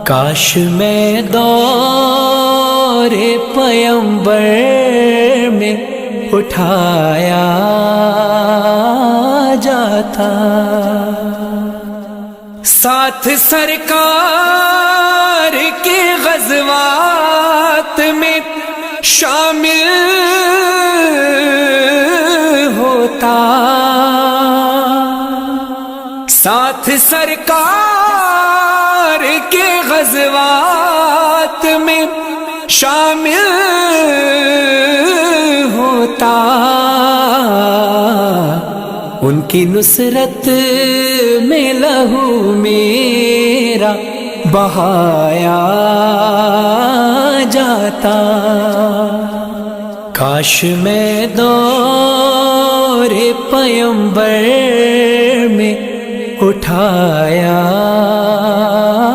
کاش میں دور پیمبر میں اٹھایا جاتا، ساتھ سرکار کے غزوات میں شامل ہوتا، ساتھ سرکار کے غزوات میں شامل ہوتا، ان کی نصرت میں لہو میرا بہایا جاتا، کاش میں دور پیمبر میں اٹھایا